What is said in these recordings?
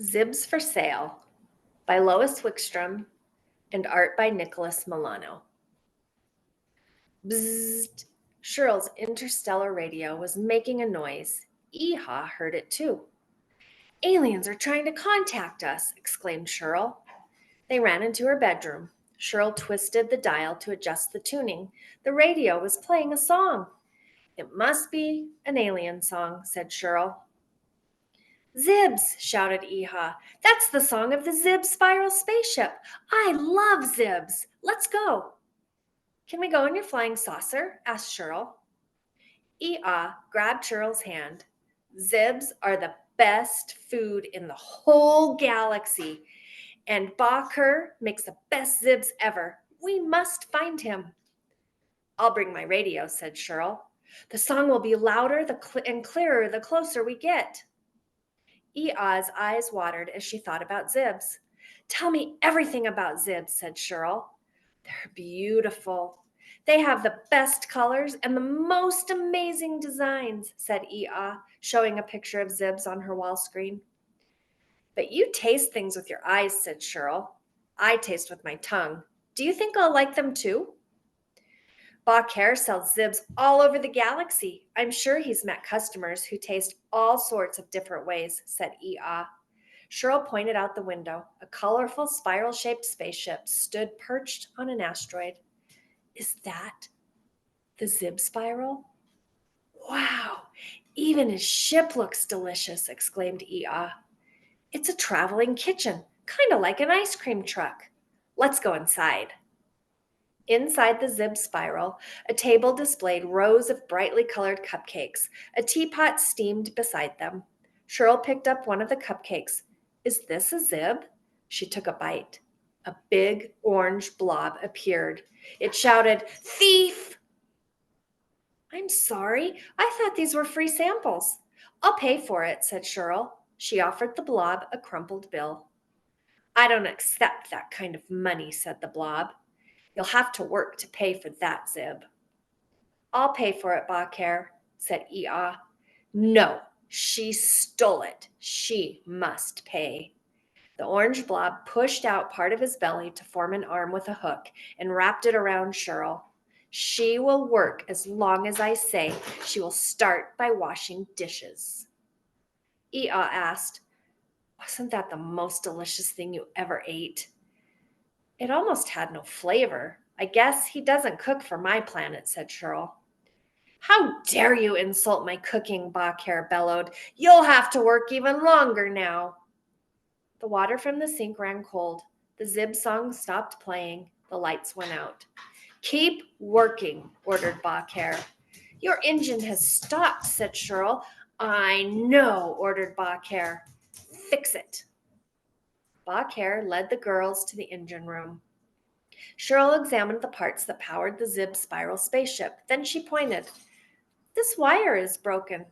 Zibs for Sale by Lois Wickstrom and art by Nicholas Milano. Bzzzt! Shirl's interstellar radio was making a noise. Eee-ahh heard it too. Aliens are trying to contact us, exclaimed Shirl. They ran into her bedroom. Shirl twisted the dial to adjust the tuning. The radio was playing a song. It must be an alien song, said Shirl. Zibs, shouted Eee-ahh. That's the song of the Zibs spiral spaceship. I love Zibs. Let's go. Can we go in your flying saucer? Asked Shirl. Eee-ahh grabbed Shirl's hand. Zibs are the best food in the whole galaxy, and Baker makes the best Zibs ever. We must find him. I'll bring my radio, said Shirl. The song will be louder and clearer the closer we get. Eee-ahh's eyes watered as she thought about Zibs. Tell me everything about Zibs, said Shirl. They're beautiful. They have the best colors and the most amazing designs, said Eee-ahh, showing a picture of Zibs on her wall screen. But you taste things with your eyes, said Shirl. I taste with my tongue. Do you think I'll like them too? Baker sells Zibs all over the galaxy. I'm sure he's met customers who taste all sorts of different ways, said Eee-ahh. Shirl pointed out the window. A colorful spiral-shaped spaceship stood perched on an asteroid. Is that the Zib spiral? Wow, even his ship looks delicious, exclaimed Eee-ahh. It's a traveling kitchen, kind of like an ice cream truck. Let's go inside. Inside the Zib spiral, a table displayed rows of brightly colored cupcakes. A teapot steamed beside them. Shirl picked up one of the cupcakes. Is this a Zib? She took a bite. A big orange blob appeared. It shouted, Thief! I'm sorry. I thought these were free samples. I'll pay for it, said Shirl. She offered the blob a crumpled bill. I don't accept that kind of money, said the blob. You'll have to work to pay for that, Zib. I'll pay for it, Baker, said Eee-ahh. No, she stole it. She must pay. The orange blob pushed out part of his belly to form an arm with a hook and wrapped it around Shirl. She will work as long as I say. She will start by washing dishes. Eee-ahh asked, Wasn't that the most delicious thing you ever ate? It almost had no flavor. I guess he doesn't cook for my planet, said Shirl. How dare you insult my cooking, Baker bellowed. You'll have to work even longer now. The water from the sink ran cold. The Zib song stopped playing. The lights went out. Keep working, ordered Baker. Your engine has stopped, said Shirl. I know, ordered Baker. Fix it. Baker led the girls to the engine room. Shirl examined the parts that powered the Zib spiral spaceship. Then she pointed. This wire is broken.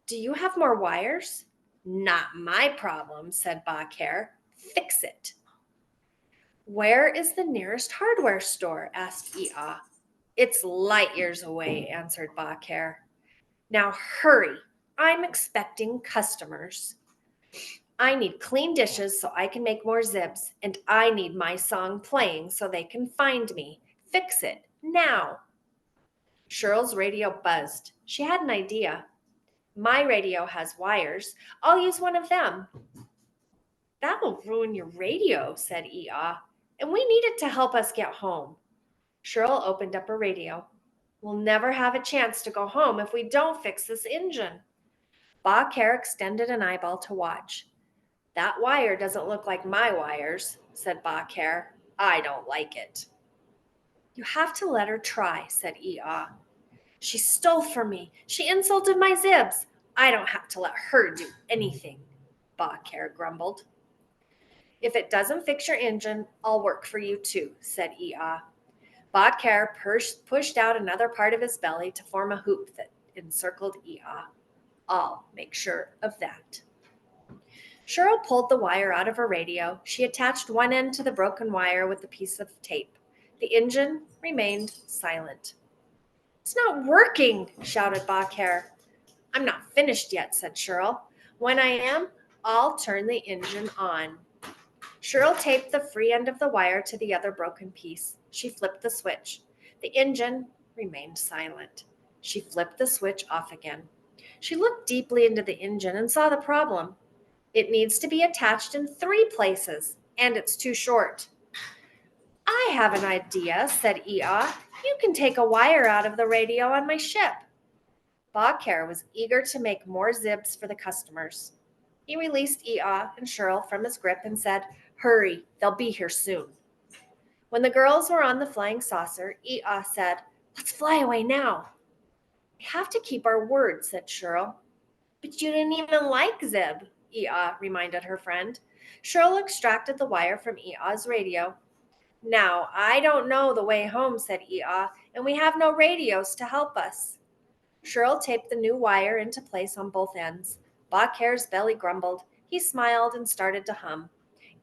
Do you have more wires? Not my problem, said Baker. Fix it. Where is the nearest hardware store? Asked Eee-ahh. It's light years away, answered Baker. Now hurry. I'm expecting customers. I need clean dishes so I can make more Zibs, and I need my song playing so they can find me. Fix it, now. Shirl's radio buzzed. She had an idea. My radio has wires. I'll use one of them. That'll ruin your radio, said Eee-ahh, and we need it to help us get home. Shirl opened up her radio. We'll never have a chance to go home if we don't fix this engine. Baker extended an eyeball to watch. That wire doesn't look like my wires, said Baker. I don't like it. You have to let her try, said Eee-ahh. She stole from me. She insulted my Zibs. I don't have to let her do anything, Baker grumbled. If it doesn't fix your engine, I'll work for you too, said Eee-ahh. Baker pushed out another part of his belly to form a hoop that encircled Eee-ahh. I'll make sure of that. Shirl pulled the wire out of her radio. She attached one end to the broken wire with a piece of tape. The engine remained silent. It's not working, shouted Baker. I'm not finished yet, said Shirl. When I am, I'll turn the engine on. Shirl taped the free end of the wire to the other broken piece. She flipped the switch. The engine remained silent. She flipped the switch off again. She looked deeply into the engine and saw the problem. It needs to be attached in 3 places, and it's too short. I have an idea, said Eee-ahh. You can take a wire out of the radio on my ship. Bawker was eager to make more Zibs for the customers. He released Eee-ahh and Shirl from his grip and said, Hurry, they'll be here soon. When the girls were on the flying saucer, Eee-ahh said, Let's fly away now. We have to keep our word, said Shirl. But you didn't even like Zib, Eee-ahh reminded her friend. Shirl extracted the wire from Eee-ahh's radio. Now, I don't know the way home, said Eee-ahh, and we have no radios to help us. Shirl taped the new wire into place on both ends. Bawker's belly grumbled. He smiled and started to hum.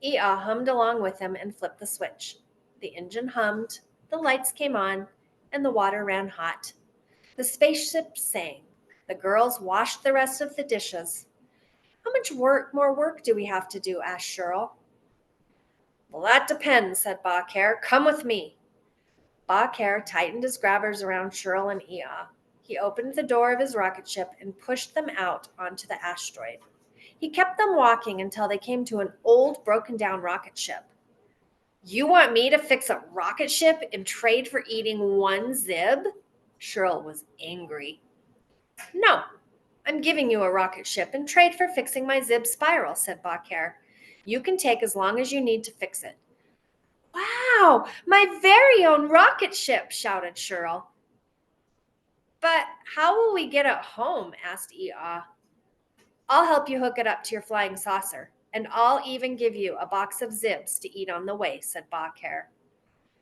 Eee-ahh hummed along with him and flipped the switch. The engine hummed, the lights came on, and the water ran hot. The spaceship sang. The girls washed the rest of the dishes. How much more work do we have to do? Asked Shirl. Well, that depends, said Bawker. Come with me. Bawker tightened his grabbers around Shirl and Eee-ahh. He opened the door of his rocket ship and pushed them out onto the asteroid. He kept them walking until they came to an old, broken-down rocket ship. You want me to fix a rocket ship in trade for eating 1 Zib? Shirl was angry. No, I'm giving you a rocket ship in trade for fixing my Zib spiral, said Bawker. You can take as long as you need to fix it. Wow, my very own rocket ship, shouted Shirl. But how will we get it home? Asked Eee-ahh. I'll help you hook it up to your flying saucer, and I'll even give you a box of Zibs to eat on the way, said Bawker.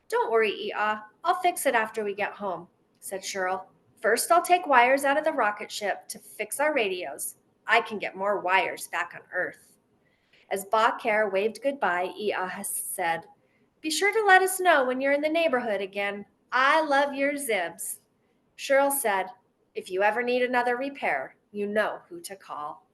Don't worry, Eee-ahh. I'll fix it after we get home, said Shirl. First, I'll take wires out of the rocket ship to fix our radios. I can get more wires back on Earth. As Bawker waved goodbye, Eee-ahh said, Be sure to let us know when you're in the neighborhood again. I love your Zibs. Shirl said, If you ever need another repair, you know who to call.